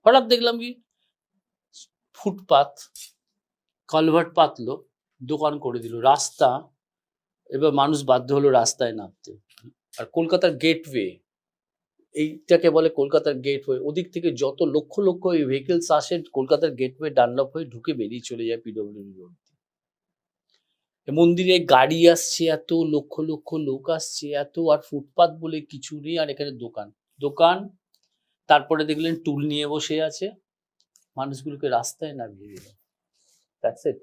হঠাৎ দেখলাম কি ফুটপাত কালভার্ট পাতলো, দোকান করে দিল, রাস্তা, এবার মানুষ বাধ্য হলো রাস্তায় নামতে। আর কলকাতার গেটওয়ে, এইটাকে বলে কলকাতার গেটওয়ে, ওদিক থেকে যত লক্ষ লক্ষ এই ভেহিকলস আসে কলকাতার গেটওয়ে ডানলপ হয়ে ঢুকে বেরিয়ে চলে যায় পিডব্লিউডি রোড। মন্দিরে গাড়ি আসছে এত, লক্ষ লক্ষ লোক আসছে এত, আর ফুটপাত বলে কিছু নেই, আর এখানে দোকান দোকান তারপরে দেখলেন টুল নিয়ে বসে আছে, মানুষগুলোকে রাস্তায় নামিয়ে দিল। That's it.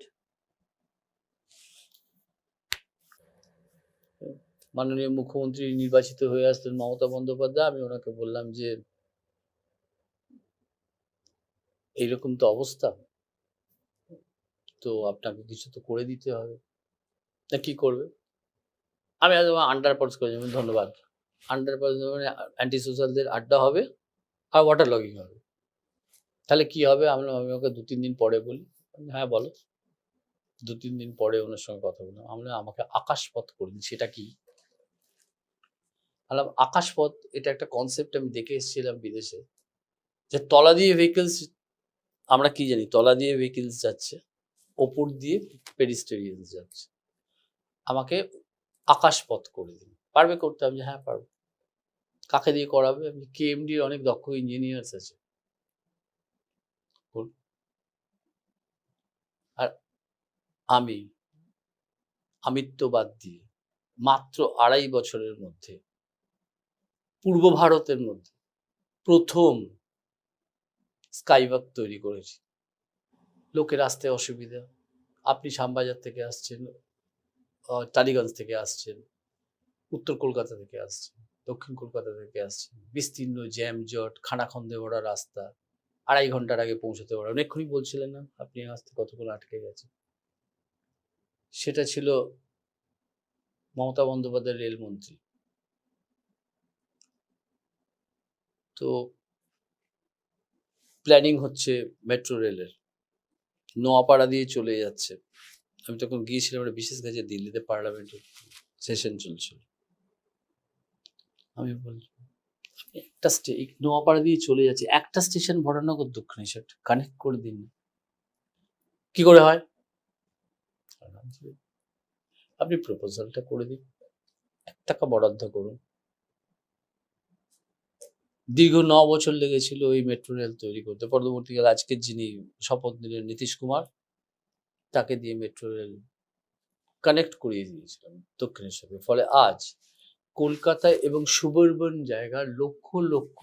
মাননীয় মুখ্যমন্ত্রী নির্বাচিত হয়ে আসতেন মমতা বন্দ্যোপাধ্যায়, আমি ওনাকে বললাম যে এইরকম তো অবস্থা, তো আপনাকে কিছু তো করে দিতে হবে। তা কি করবে? আমি আন্ডার পাস করে যাবো, ধন্যবাদ। আন্ডার পাস মানে অ্যান্টি সোশ্যালদের আড্ডা হবে আর ওয়াটার লগিং হবে। তাহলে কি হবে? আমি ওকে 2-3 দিন পরে বলি। হ্যাঁ বলো। 2-3 দিন পরে ওনার সঙ্গে কথা বললাম। আমাকে আকাশপথ করে দিন। সেটা কি? বললাম আকাশপথ এটা একটা কনসেপ্ট আমি দেখে এসেছিলাম বিদেশে, যে তলা দিয়ে ভেহিকলস, আমরা কি জানি তলা দিয়ে ভেহিকলস যাচ্ছে, ওপর দিয়ে পেডিস্টেরিয়ানস যাচ্ছে। আমাকে আকাশপথ করে দিন। পারবে করতে? আমি হ্যাঁ পারবো। কাকে দিয়ে করাবে? আমি কেএমডির অনেক দক্ষ ইঞ্জিনিয়ার্স আছে। আর আমি আমিত্ববাদ দিয়ে মাত্র 2.5 বছরের মধ্যে পূর্ব ভারতের মধ্যে প্রথম স্কাইওয়াক তৈরি করেছি। লোকের আসতে অসুবিধা, আপনি শ্যামবাজার থেকে আসছেন, টালিগঞ্জ থেকে আসছেন, উত্তর কলকাতা থেকে আসছেন, দক্ষিণ কলকাতা থেকে আসছেন, বিস্তীর্ণ জ্যাম জট, খানাখন্দে ভরা রাস্তা, 2.5 ঘন্টার আগে পৌঁছতে পারবেন। এক্ষুনি বলছিলেন না আপনি আসতে কতক্ষণ আটকে গেছে। সেটা ছিল মমতা বন্দ্যোপাধ্যায় রেলমন্ত্রী। তো প্ল্যানিং হচ্ছে মেট্রো রেলের, নোয়াপাড়া দিয়ে চলে যাচ্ছে। আমি তখন গিয়েছিলাম একটা বিশেষ কাজে দিল্লিতে, পার্লামেন্টের সেশন চলছিল। আমি বলছি একটা নোয়াপাড়া দিয়ে চলে যাচ্ছে, একটা স্টেশন ভরানগর দক্ষিণেশ্বর, কানেক্ট করে দিন। কি করে হয়? আপনি প্রপোজালটা করে দিন, 1 টাকা বরাদ্দ করুন। দীর্ঘ 9 বছর লেগেছিল এই মেট্রো রেল তৈরি করতে। পরবর্তীকালে আজকের যিনি শপথ নিলেন নীতিশ কুমার, তাকে দিয়ে মেট্রো রেল কানেক্ট করিয়ে দিয়েছিলাম দক্ষিণেশ্বরে। ফলে আজ কলকাতায় এবং সুবারবান জায়গার লক্ষ লক্ষ